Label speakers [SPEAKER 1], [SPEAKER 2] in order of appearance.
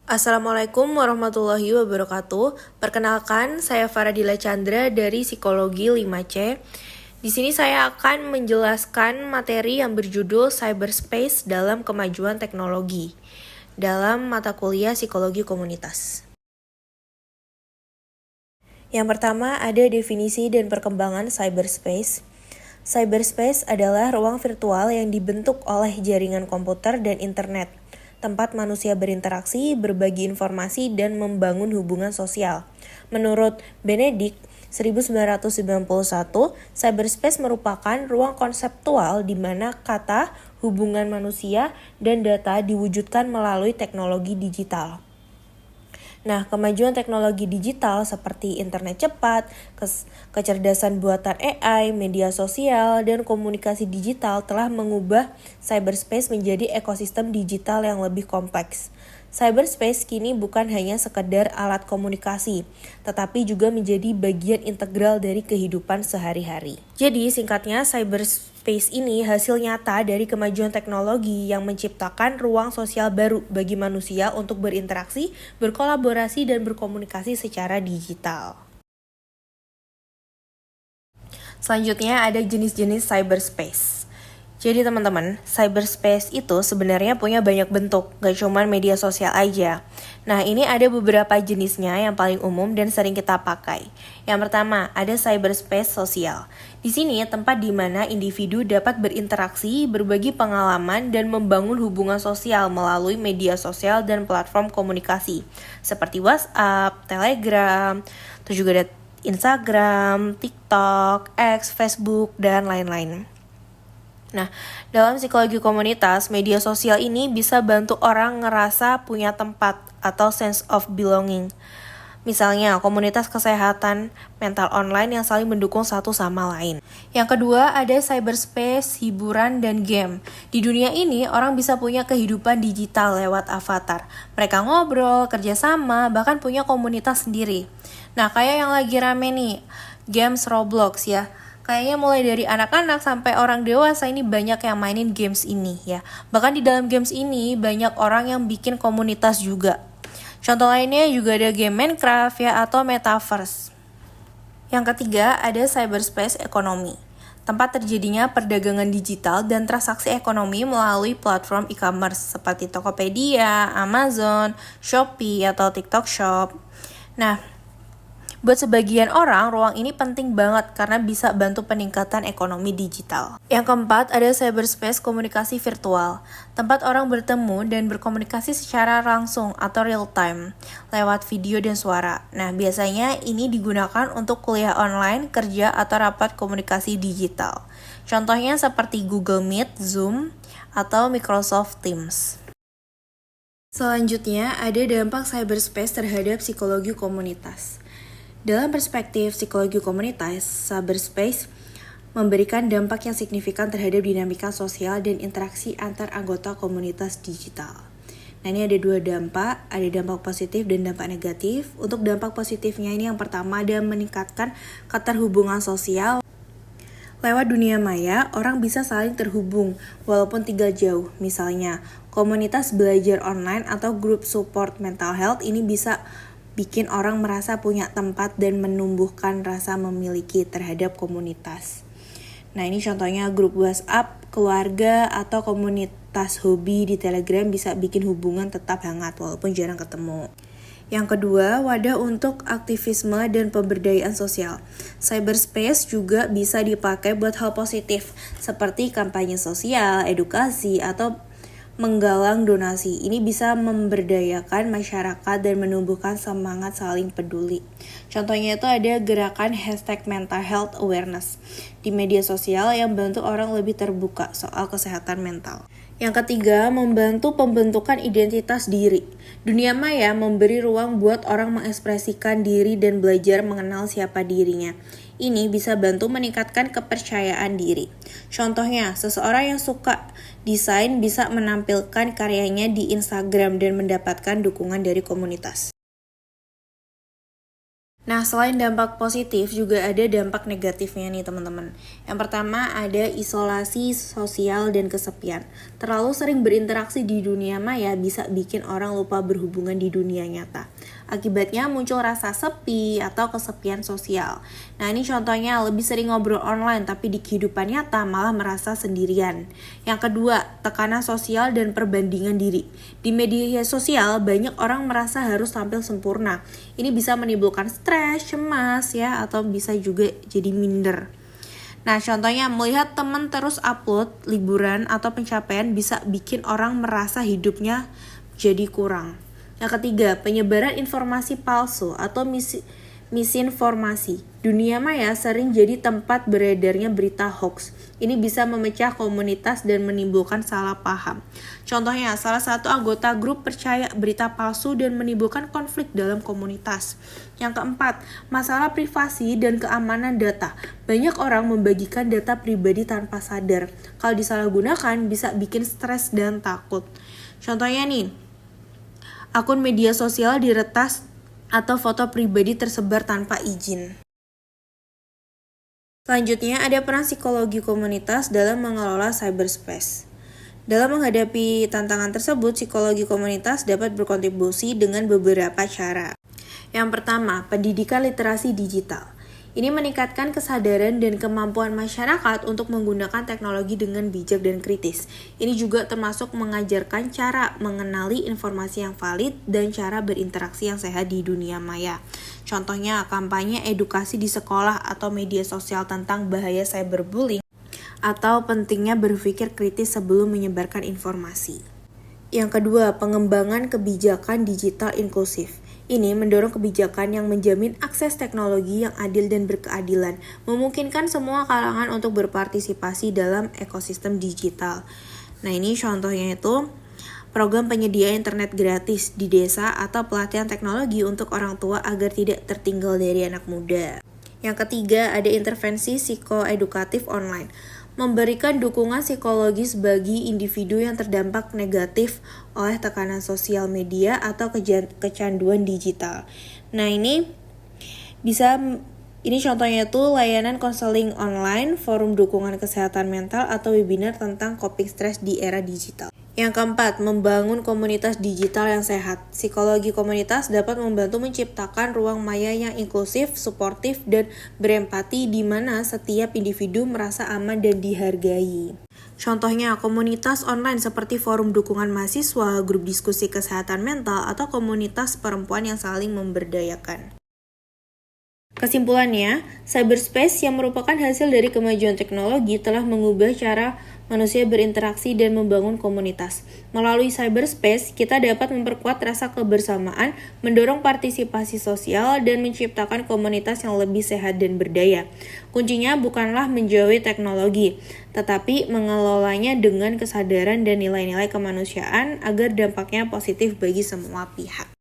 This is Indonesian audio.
[SPEAKER 1] Assalamualaikum warahmatullahi wabarakatuh. Perkenalkan, saya Faradila Chandra dari Psikologi 5C. Di sini saya akan menjelaskan materi yang berjudul Cyberspace dalam Kemajuan Teknologi dalam mata kuliah Psikologi Komunitas. Yang pertama ada definisi dan perkembangan cyberspace. Cyberspace adalah ruang virtual yang dibentuk oleh jaringan komputer dan internet, tempat manusia berinteraksi, berbagi informasi, dan membangun hubungan sosial. Menurut Benedict, 1991, cyberspace merupakan ruang konseptual di mana kata, hubungan manusia, dan data diwujudkan melalui teknologi digital. Nah, kemajuan teknologi digital seperti internet cepat, kecerdasan buatan AI, media sosial, dan komunikasi digital telah mengubah cyberspace menjadi ekosistem digital yang lebih kompleks. Cyberspace kini bukan hanya sekedar alat komunikasi, tetapi juga menjadi bagian integral dari kehidupan sehari-hari. Jadi, singkatnya, cyberspace ini hasil nyata dari kemajuan teknologi yang menciptakan ruang sosial baru bagi manusia untuk berinteraksi, berkolaborasi, dan berkomunikasi secara digital. Selanjutnya ada jenis-jenis cyberspace. Jadi teman-teman, cyberspace itu sebenarnya punya banyak bentuk, gak cuma media sosial aja. Nah, ini ada beberapa jenisnya yang paling umum dan sering kita pakai. Yang pertama, ada cyberspace sosial. Di sini tempat di mana individu dapat berinteraksi, berbagi pengalaman, dan membangun hubungan sosial melalui media sosial dan platform komunikasi, seperti WhatsApp, Telegram, terus juga ada Instagram, TikTok, X, Facebook, dan lain-lain. Nah, dalam psikologi komunitas, media sosial ini bisa bantu orang ngerasa punya tempat atau sense of belonging. Misalnya, komunitas kesehatan mental online yang saling mendukung satu sama lain. Yang kedua, ada cyberspace, hiburan, dan game. Di dunia ini, orang bisa punya kehidupan digital lewat avatar. Mereka ngobrol, kerjasama, bahkan punya komunitas sendiri. Nah, kayak yang lagi rame nih, games Roblox ya. Kayaknya mulai dari anak-anak sampai orang dewasa ini banyak yang mainin games ini ya. Bahkan di dalam games ini banyak orang yang bikin komunitas juga. Contoh lainnya juga ada game Minecraft ya atau Metaverse. Yang ketiga ada cyberspace ekonomi. Tempat terjadinya perdagangan digital dan transaksi ekonomi melalui platform e-commerce seperti Tokopedia, Amazon, Shopee, atau TikTok Shop. Nah, buat sebagian orang, ruang ini penting banget karena bisa bantu peningkatan ekonomi digital. Yang keempat, ada cyberspace komunikasi virtual. Tempat orang bertemu dan berkomunikasi secara langsung atau real time, lewat video dan suara. Nah, biasanya ini digunakan untuk kuliah online, kerja, atau rapat komunikasi digital. Contohnya seperti Google Meet, Zoom, atau Microsoft Teams. Selanjutnya, ada dampak cyberspace terhadap psikologi komunitas. Dalam perspektif psikologi komunitas, cyberspace memberikan dampak yang signifikan terhadap dinamika sosial dan interaksi antar anggota komunitas digital. Nah, ini ada dua dampak, ada dampak positif dan dampak negatif. Untuk dampak positifnya ini yang pertama ada meningkatkan keterhubungan sosial. Lewat dunia maya, orang bisa saling terhubung walaupun tinggal jauh. Misalnya, komunitas belajar online atau grup support mental health ini bisa bikin orang merasa punya tempat dan menumbuhkan rasa memiliki terhadap komunitas. Nah, ini contohnya grup WhatsApp, keluarga, atau komunitas hobi di Telegram bisa bikin hubungan tetap hangat walaupun jarang ketemu. Yang kedua, wadah untuk aktivisme dan pemberdayaan sosial. Cyberspace juga bisa dipakai buat hal positif, seperti kampanye sosial, edukasi, atau menggalang donasi. Ini bisa memberdayakan masyarakat dan menumbuhkan semangat saling peduli. Contohnya itu ada gerakan #mentalhealth_awareness di media sosial yang membantu orang lebih terbuka soal kesehatan mental. Yang ketiga, membantu pembentukan identitas diri. Dunia maya memberi ruang buat orang mengekspresikan diri dan belajar mengenal siapa dirinya. Ini bisa bantu meningkatkan kepercayaan diri. Contohnya, seseorang yang suka desain bisa menampilkan karyanya di Instagram dan mendapatkan dukungan dari komunitas. Nah, selain dampak positif, juga ada dampak negatifnya nih teman-teman. Yang pertama ada isolasi sosial dan kesepian. Terlalu sering berinteraksi di dunia maya bisa bikin orang lupa berhubungan di dunia nyata. Akibatnya muncul rasa sepi atau kesepian sosial. Nah, ini contohnya lebih sering ngobrol online tapi di kehidupan nyata malah merasa sendirian. Yang kedua, tekanan sosial dan perbandingan diri. Di media sosial banyak orang merasa harus tampil sempurna. Ini bisa menimbulkan stres, cemas ya, atau bisa juga jadi minder. Nah, contohnya melihat teman terus upload liburan atau pencapaian bisa bikin orang merasa hidupnya jadi kurang. Yang ketiga, penyebaran informasi palsu atau misinformasi. Dunia maya sering jadi tempat beredarnya berita hoax. Ini bisa memecah komunitas dan menimbulkan salah paham. Contohnya, salah satu anggota grup percaya berita palsu dan menimbulkan konflik dalam komunitas. Yang keempat, masalah privasi dan keamanan data. Banyak orang membagikan data pribadi tanpa sadar. Kalau disalahgunakan, bisa bikin stres dan takut. Contohnya nih, akun media sosial diretas atau foto pribadi tersebar tanpa izin. Selanjutnya, ada peran psikologi komunitas dalam mengelola cyberspace. Dalam menghadapi tantangan tersebut, psikologi komunitas dapat berkontribusi dengan beberapa cara. Yang pertama, pendidikan literasi digital. Ini meningkatkan kesadaran dan kemampuan masyarakat untuk menggunakan teknologi dengan bijak dan kritis. Ini juga termasuk mengajarkan cara mengenali informasi yang valid dan cara berinteraksi yang sehat di dunia maya. Contohnya, kampanye edukasi di sekolah atau media sosial tentang bahaya cyberbullying atau pentingnya berpikir kritis sebelum menyebarkan informasi. Yang kedua, pengembangan kebijakan digital inklusif. Ini mendorong kebijakan yang menjamin akses teknologi yang adil dan berkeadilan, memungkinkan semua kalangan untuk berpartisipasi dalam ekosistem digital. Nah, ini contohnya itu program penyedia internet gratis di desa atau pelatihan teknologi untuk orang tua agar tidak tertinggal dari anak muda. Yang ketiga, ada intervensi psikoedukatif online. Memberikan dukungan psikologis bagi individu yang terdampak negatif oleh tekanan sosial media atau kecanduan digital. Nah, ini contohnya itu layanan konseling online, forum dukungan kesehatan mental, atau webinar tentang coping stress di era digital. Yang keempat, membangun komunitas digital yang sehat. Psikologi komunitas dapat membantu menciptakan ruang maya yang inklusif, suportif, dan berempati di mana setiap individu merasa aman dan dihargai. Contohnya, komunitas online seperti forum dukungan mahasiswa, grup diskusi kesehatan mental, atau komunitas perempuan yang saling memberdayakan. Kesimpulannya, cyberspace yang merupakan hasil dari kemajuan teknologi telah mengubah cara manusia berinteraksi dan membangun komunitas. Melalui cyberspace, kita dapat memperkuat rasa kebersamaan, mendorong partisipasi sosial, dan menciptakan komunitas yang lebih sehat dan berdaya. Kuncinya bukanlah menjauhi teknologi, tetapi mengelolanya dengan kesadaran dan nilai-nilai kemanusiaan agar dampaknya positif bagi semua pihak.